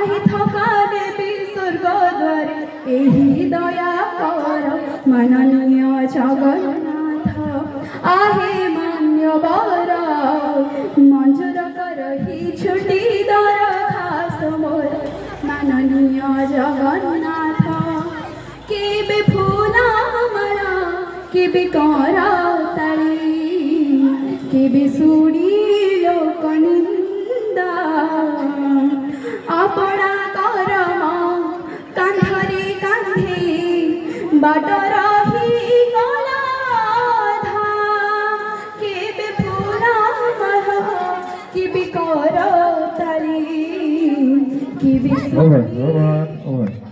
আহি থকা দেবী স্বর্গদ্বারে এই দয়া কর মাননীয় জগন্নাথ আহে মান্যবর মঞ্জুর করহি ছুটি দরখাস্ত মোর মাননীয় জগন্নাথ কেবে ফুলা মালা কেবে করা তালি কেবে শুনি লোক নিন্দা আপনা করম কান্ধরে কান্ধে বাট রহি গলা কেবে ফুলা মালা কেবে করা তালি কেবে Over.